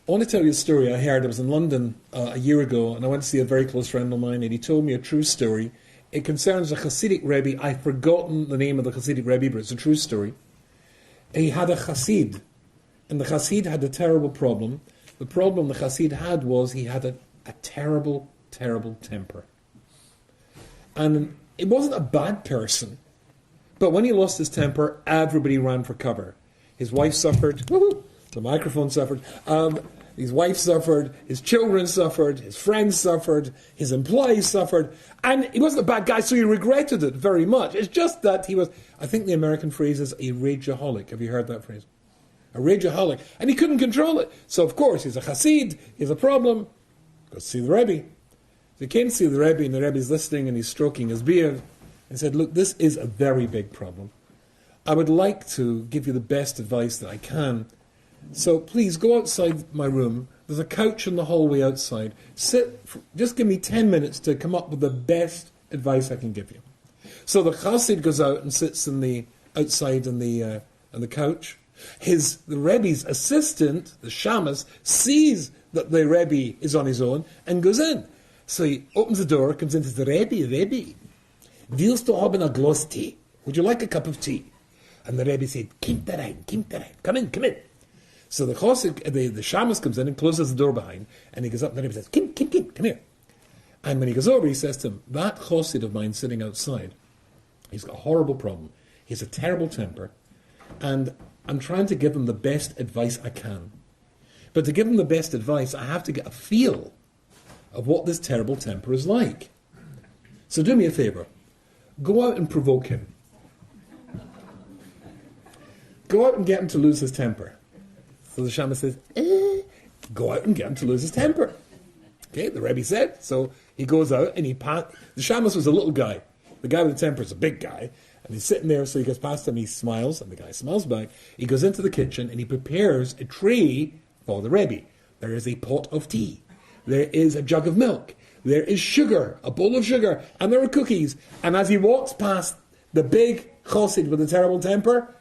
I want to tell you a story I heard. I was in London a year ago, and I went to see a very close friend of mine, and he told me a true story. It concerns a Hasidic Rebbe. I've forgotten the name of the Hasidic Rebbe, but it's a true story. He had a Hasid, and the Hasid had a terrible problem. The problem the Hasid had was he had a terrible, terrible temper. And it wasn't a bad person, but when he lost his temper, everybody ran for cover. His wife suffered, the microphone suffered, his wife suffered, his children suffered, his friends suffered, his employees suffered, and he wasn't a bad guy, so he regretted it very much. It's just that he was, I think the American phrase is a rageaholic. Have you heard that phrase? A rageaholic. And he couldn't control it. So of course, he's a Hasid, he has a problem, goes to see the Rebbe. So he came to see the Rebbe, and the Rebbe's listening, and he's stroking his beard, and said, look, this is a very big problem. I would like to give you the best advice that I can. So please go outside my room. There's a couch in the hallway outside. Just give me 10 minutes to come up with the best advice I can give you. So the Chassid goes out and sits outside on the couch. The Rebbe's assistant, the Shamas, sees that the Rebbe is on his own and goes in. So he opens the door, comes in and says, Rebbe, willst du haben a Glas tea? Would you like a cup of tea? And the Rebbe said, Kim rein, come in. So the Shamas comes in and closes the door behind, and he goes up and the Rebbe says, Kim, come here. And when he goes over, he says to him, that Chassid of mine sitting outside, he's got a horrible problem. He has a terrible temper, and I'm trying to give him the best advice I can. But to give him the best advice, I have to get a feel of what this terrible temper is like. So do me a favour. Go out and provoke him. Go out and get him to lose his temper. So the Shamas says, go out and get him to lose his temper. Okay, the Rebbe said. So he goes out and the Shamas was a little guy. The guy with the temper is a big guy. And he's sitting there, so he goes past him, he smiles, and the guy smiles back. He goes into the kitchen and he prepares a tray for the Rebbe. There is a pot of tea. There is a jug of milk. There is sugar, a bowl of sugar, and there are cookies. And as he walks past the big Chassid with a terrible temper,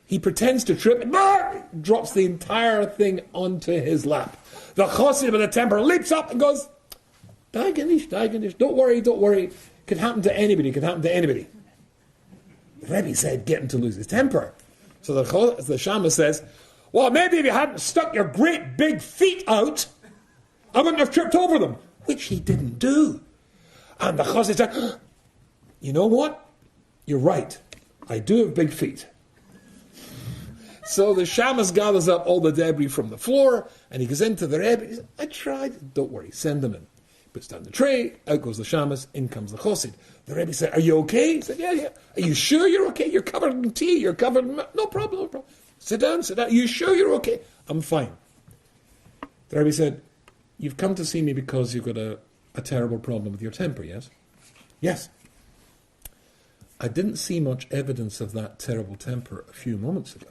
he pretends to trip and drops the entire thing onto his lap. The Chassid with a temper leaps up and goes, Daiganish, don't worry. Could happen to anybody, The Rebbe said, get him to lose his temper. So the Shammah says, well, maybe if you hadn't stuck your great big feet out, I wouldn't have tripped over them, which he didn't do. And the Chassid said, you know what? You're right. I do have big feet. So the Shamas gathers up all the debris from the floor, and he goes into the Rebbe. He says, I tried. Don't worry, send them in. Puts down the tray, out goes the Shamas, in comes the Chassid. The Rebbe said, are you okay? He said, yeah. Are you sure you're okay? You're covered in tea, you're covered in... No problem. Sit down. Are you sure you're okay? I'm fine. The Rebbe said, you've come to see me because you've got a terrible problem with your temper, yes? Yes. I didn't see much evidence of that terrible temper a few moments ago.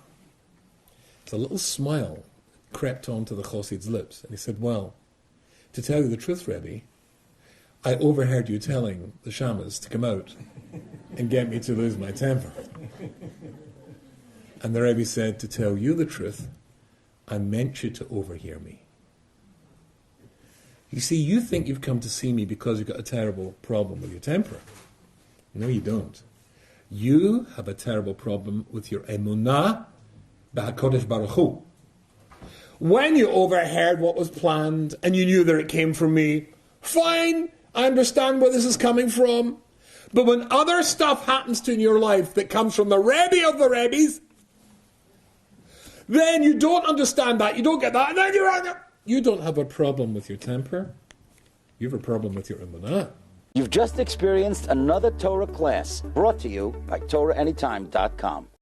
So a little smile crept onto the Chassid's lips, and he said, well, to tell you the truth, Rebbe, I overheard you telling the Shamas to come out and get me to lose my temper. And the Rebbe said, to tell you the truth, I meant you to overhear me. You see, you think you've come to see me because you've got a terrible problem with your temper. No, you don't. You have a terrible problem with your emunah b'HaKadosh Baruch Hu. When you overheard what was planned and you knew that it came from me, fine, I understand where this is coming from. But when other stuff happens to in your life that comes from the Rebbe of the Rebbes, then you don't understand that, you don't get that, and then you don't have a problem with your temper, you have a problem with your emunah. You've just experienced another Torah class brought to you by TorahAnytime.com.